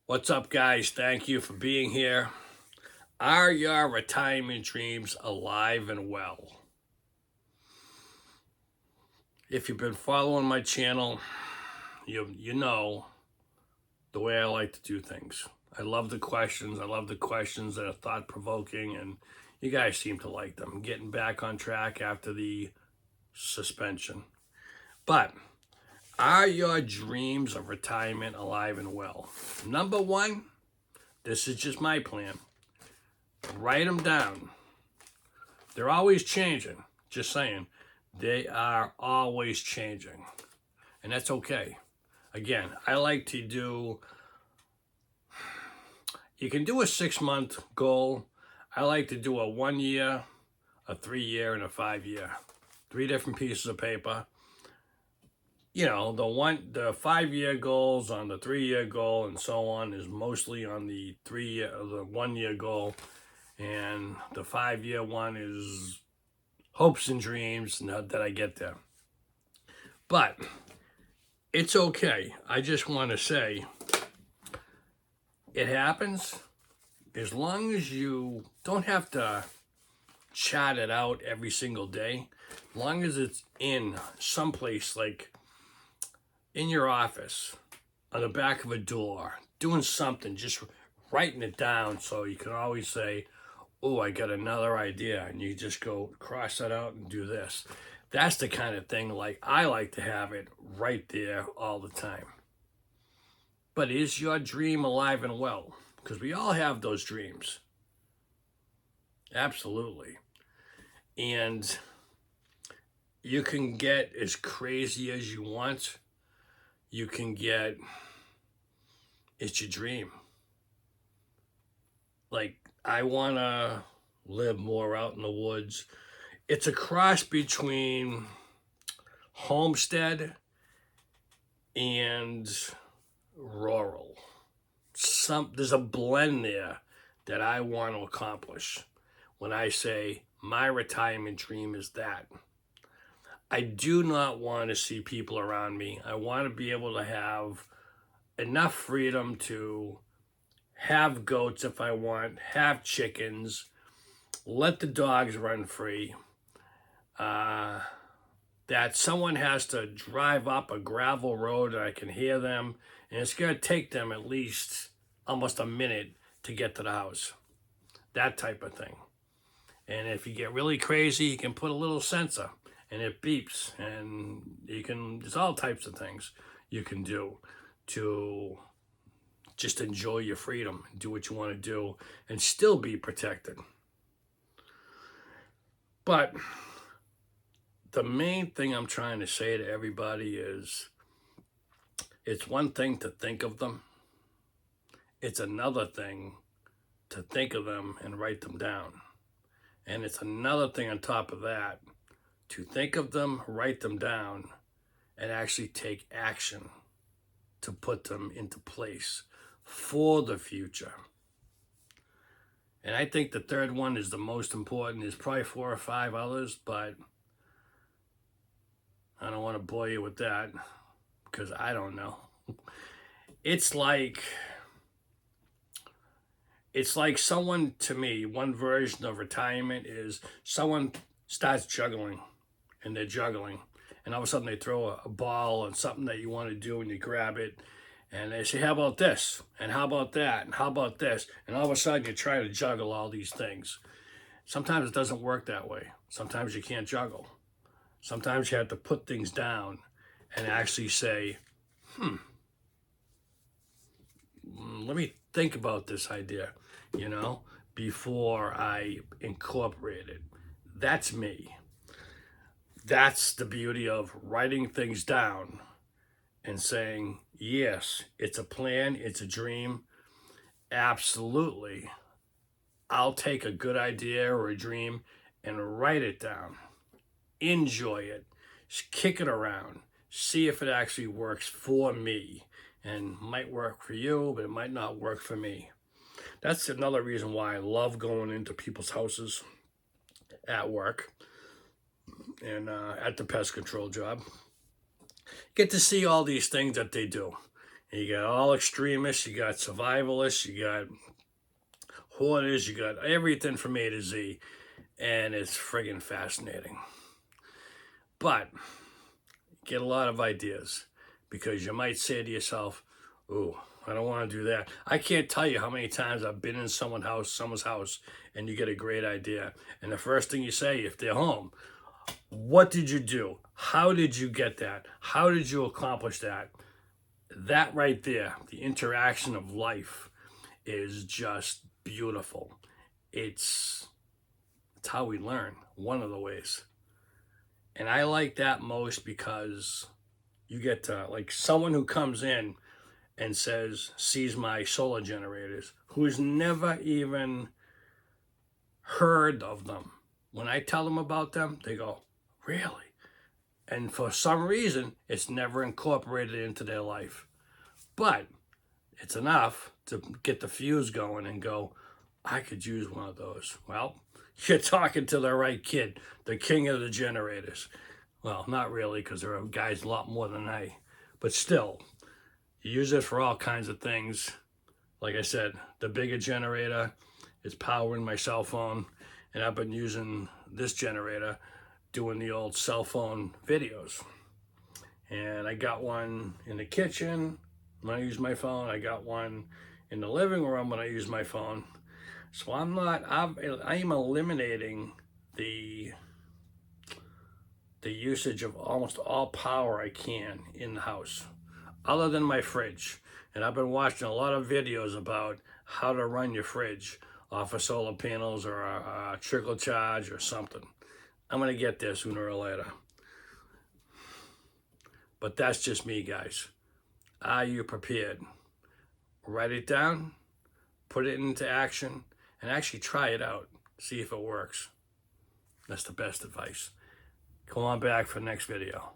What's up, guys? Thank you for being here. Are your retirement dreams alive and well? If you've been following my channel, you know the way I like to do things. I love the questions. I love the questions that are thought-provoking, and you guys seem to like them. Getting back on track after the suspension. But are your dreams of retirement alive and well? Number one, this is just my plan. Write them down. They're always changing. Just saying. They are always changing. And that's okay. Again, I like to do, you can do a 6-month goal. I like to do a 1 year, a 3 year, and a 5 year. 3 different pieces of paper. You know, the 5 year goals on the 3 year goal and so on is mostly on the 1 year goal. And the 5 year one is hopes and dreams that I get there. But it's okay. I just want to say it happens as long as you don't have to chat it out every single day. As long as it's in someplace like in your office, on the back of a door, doing something, just writing it down so you can always say, oh, I got another idea, and you just go cross that out and do this. That's the kind of thing like I like to have it right there all the time. But is your dream alive and well? Because we all have those dreams. Absolutely. And you can get as crazy as you want. You can get, it's your dream. Like, I want to live more out in the woods. It's a cross between homestead and rural. There's a blend there that I want to accomplish when I say my retirement dream is that. I do not want to see people around me. I want to be able to have enough freedom to have goats if I want, have chickens, let the dogs run free. That someone has to drive up a gravel road and I can hear them, and it's going to take them at least almost a minute to get to the house. That type of thing. And if you get really crazy, you can put a little sensor and it beeps, and there's all types of things you can do to just enjoy your freedom, do what you want to do, and still be protected. But the main thing I'm trying to say to everybody is it's one thing to think of them. It's another thing to think of them and write them down. And it's another thing on top of that to think of them, write them down, and actually take action to put them into place for the future. And I think the third one is the most important. There's probably 4 or 5 others, but I don't want to bore you with that because I don't know. It's like someone, to me, one version of retirement is someone starts juggling, and they're juggling, and all of a sudden they throw a ball and something that you want to do, and you grab it, and they say, how about this, and how about that, and how about this, and all of a sudden you try to juggle all these things. Sometimes it doesn't work that way. Sometimes you can't juggle. Sometimes you have to put things down and actually say, let me think about this idea, before I incorporate it. That's me. That's the beauty of writing things down and saying, yes, it's a plan, it's a dream. Absolutely. I'll take a good idea or a dream and write it down. Enjoy it. Kick it around. See if it actually works for me. And might work for you, but it might not work for me. That's another reason why I love going into people's houses at work and at the pest control job. Get to see all these things that they do. You got all extremists, you got survivalists, you got hoarders, you got everything from A to Z, and it's friggin' fascinating. But get a lot of ideas, because you might say to yourself, ooh, I don't want to do that. I can't tell you how many times I've been in someone's house, and you get a great idea. And the first thing you say, if they're home, what did you do? How did you get that? How did you accomplish that? That right there, the interaction of life, is just beautiful. It's how we learn, one of the ways. And I like that most because you get to, like, someone who comes in and sees my solar generators, who's never even heard of them. When I tell them about them, they go, really? And for some reason, it's never incorporated into their life. But it's enough to get the fuse going and go, I could use one of those. Well, you're talking to the right kid, the king of the generators. Well, not really, because there are guys a lot more than I. But still, you use it for all kinds of things. Like I said, the bigger generator is powering my cell phone, and I've been using this generator doing the old cell phone videos. And I got one in the kitchen when I use my phone. I got one in the living room when I use my phone. So I am eliminating the usage of almost all power I can in the house, other than my fridge. And I've been watching a lot of videos about how to run your fridge off of solar panels or a trickle charge or something. I'm going to get there sooner or later. But that's just me, guys. Are you prepared? Write it down, put it into action, and actually try it out. See if it works. That's the best advice. Come on back for the next video.